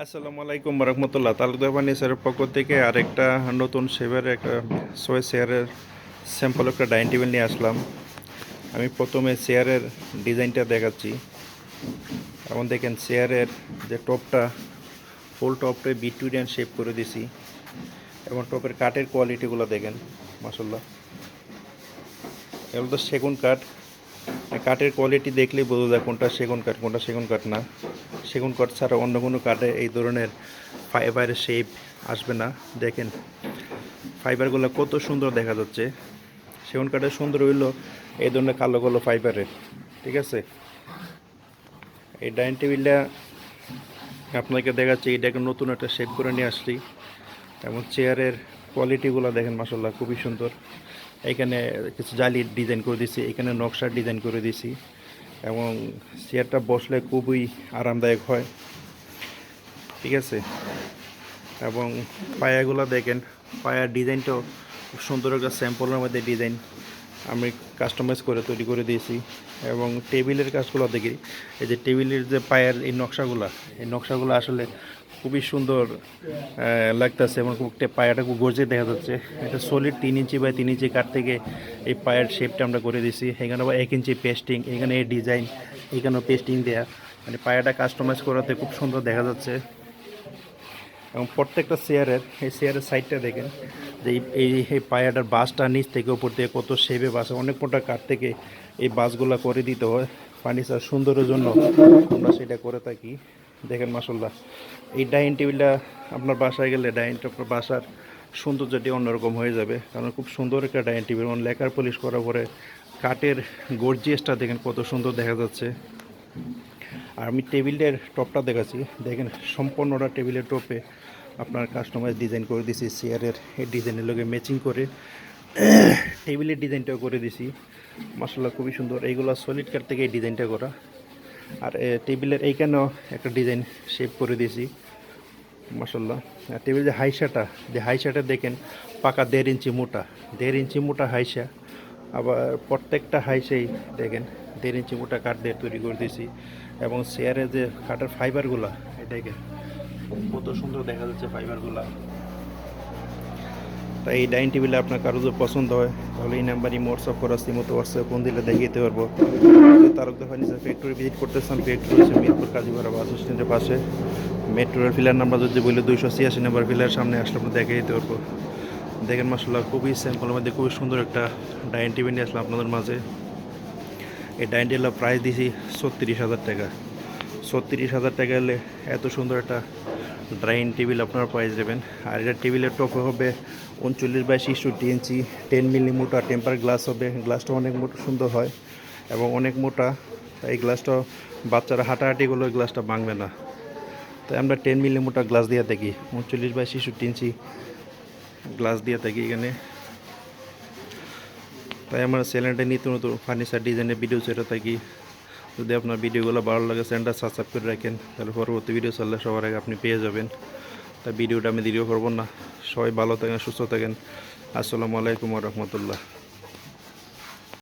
আসসালামু আলাইকুম রহমতুল্লাহ। তালুকদার ফার্নিচারের পক্ষ থেকে আরেকটা নতুন শেপের একটা সোয়ে চেয়ারের স্যাম্পল একটা ডাইনিং টেবিল নিয়ে আসলাম। আমি প্রথমে চেয়ারের ডিজাইনটা দেখাচ্ছি। এখন দেখেন চেয়ারের যে টপটা, ফুল টপটা ভিক্টোরিয়ান শেপ করে দিছি এবং টপের কাঠের কোয়ালিটিগুলো দেখেন মাশাআল্লাহ। এগুলো তো সেগুন কাঠ। কাঠের কোয়ালিটি দেখলেই বোঝা যায় কোনটা সেগুন কাঠ কোনটা সেগুন কাঠ না। সেগুন কাঠ ছাড়া অন্য কোনো কাঠে এই ধরনের ফাইবারের শেপ আসবে না। দেখেন ফাইবারগুলো কত সুন্দর দেখা যাচ্ছে। সেগুন কাঠের সুন্দর হইল এই ধরনের কালো কালো ফাইবারের। ঠিক আছে, এই ডাইনিং টেবিলটা আপনাকে দেখাচ্ছি। এটাকে নতুন একটা শেপ করে নিয়ে আসছি এবং চেয়ারের কোয়ালিটিগুলো দেখেন মাশাআল্লাহ খুবই সুন্দর। এখানে কিছু জালি ডিজাইন করে দিছি, এখানে নকশার ডিজাইন করে দিছি এবং চেয়ারটা বসলে খুবই আরামদায়ক হয়। ঠিক আছে, এবং পায়াগুলো দেখেন, পায়ার ডিজাইনটাও খুব সুন্দর একটা স্যাম্পলের মধ্যে ডিজাইন আমি কাস্টমাইজ করে তৈরি করে দিয়েছি। এবং টেবিলের কাজগুলো দেখি, এই যে টেবিলের যে পায়ের এই নকশাগুলো আসলে খুবই সুন্দর লাগতেছে এবং পায়াটা খুব গর্জে দেখা যাচ্ছে। এটা সলিড 3 ইঞ্চি বাই 3 ইঞ্চি কাঠ থেকে এই পায়ের শেপটা আমরা করে দিয়েছি। এখানে আবার 1 ইঞ্চি পেস্টিং, এখানে এই ডিজাইন, এখানেও পেস্টিং দেওয়া, মানে পায়াটা কাস্টমাইজ করাতে খুব সুন্দর দেখা যাচ্ছে। এবং প্রত্যেকটা এই চেয়ারের সাইডটা দেখেন যে এই পায়াটার বাসটা নিচ থেকে উপর থেকে কত শেপে বাসে, অনেক মোটা কাঠ থেকে এই বাসগুলো করে দিতে হয় ফার্নিচার সুন্দরের জন্য, আমরা সেটা করে থাকি। দেখেন মাশাআল্লাহ, এই ডাইনিং টেবিলটা আপনার বাসায় গেলে ডাইনিংটা আপনার বাসার সৌন্দর্যটি অন্যরকম হয়ে যাবে, কারণ খুব সুন্দর একটা ডাইনিং টেবিল। লেকার পলিশ করার পরে কাঠের গর্জিয়াসটা দেখেন কত সুন্দর দেখা যাচ্ছে। আর আমি টেবিলের টপটা দেখাচ্ছি, দেখেন সম্পূর্ণটা টেবিলের টপে আপনার কাস্টমাইজ ডিজাইন করে দিছি। চেয়ারের এই ডিজাইনের লগে ম্যাচিং করে টেবিলের ডিজাইনটাও করে দিছি মাশাআল্লাহ খুবই সুন্দর। এইগুলো সলিড কাঠ থেকে এই ডিজাইনটা করা। আর টেবিলের এইখানেও একটা ডিজাইন শেপ করে দিয়েছি মাশাআল্লাহ। আর টেবিল যে হাইসাটা দেখেন পাকা 1.5 ইঞ্চি মোটা, 1.5 ইঞ্চি মোটা হাইসা। আবার প্রত্যেকটা হাইসেই দেখেন 1.5 ইঞ্চি মোটা কাঠ দিয়ে তৈরি করে দিয়েছি। এবং চেয়ারের যে কাঠের ফাইবারগুলা, দেখেন কত সুন্দর দেখা যাচ্ছে ফাইবারগুলা। তাই এই ডাইনিং টেবিলে আপনার কারো যদি পছন্দ হয় তাহলে এই নাম্বারই হোয়াটসঅ্যাপ করা মতো হোয়াটসঅ্যাপ ফোন দিলে দেখিয়ে দিতে পারবো। তারকদার ফার্নিচার ফ্যাক্টরি ভিজিট করতে চান, ফ্যাক্টরি হচ্ছে মিরপুর কাজীপাড়া বাস স্ট্যান্ডের পাশে। মেট্রোর ফিলার নাম্বার যদি বলে 286 নম্বর ফিলার সামনে আসলে আমরা দেখিয়ে দিতে পারবো। দেখেন মাশাআল্লাহ খুবই স্যাম্পলের মধ্যে খুবই সুন্দর একটা ডাইনিং টেবিল নিয়ে আসলাম আপনাদের মাঝে। এই ডাইনিং টেবিলের প্রাইস দিয়েছি 36,000 টাকা। 36,000 টাকা হলে এত সুন্দর একটা ডাইনিং টেবিল আপনারা প্রাইস দেবেন। আর এটা টেবিলের টপ হবে 39 বাই 66 ইঞ্চি, 10 মিলি মোটা টেম্পার গ্লাস হবে। গ্লাসটা অনেক মোটা সুন্দর হয় এবং অনেক মোটা। এই গ্লাসটা বাচ্চারা হাঁটাহাঁটি করলে ওই গ্লাসটা ভাঙবে না। তাই আমরা 10 মিলি মোটা গ্লাস দিয়ে থাকি, 39 বাই 66 ইঞ্চি গ্লাস দিয়ে থাকি এখানে। তাই আমার চ্যানেলটা নিত্য নতুন ফার্নিচার ডিজাইনের ভিডিও ছেড়ে থাকি। যদি আপনার ভিডিওগুলো ভালো লাগে চ্যানেলটা সাবস্ক্রাইব করে রাখেন, তাহলে পরবর্তী ভিডিও চাইলে সবার আগে আপনি পেয়ে যাবেন। তাই ভিডিওটা আমি দেরিও করব না। সবাই ভালো থাকেন, সুস্থ থাকেন। আসসালামু আলাইকুম ওয়া রাহমাতুল্লাহ।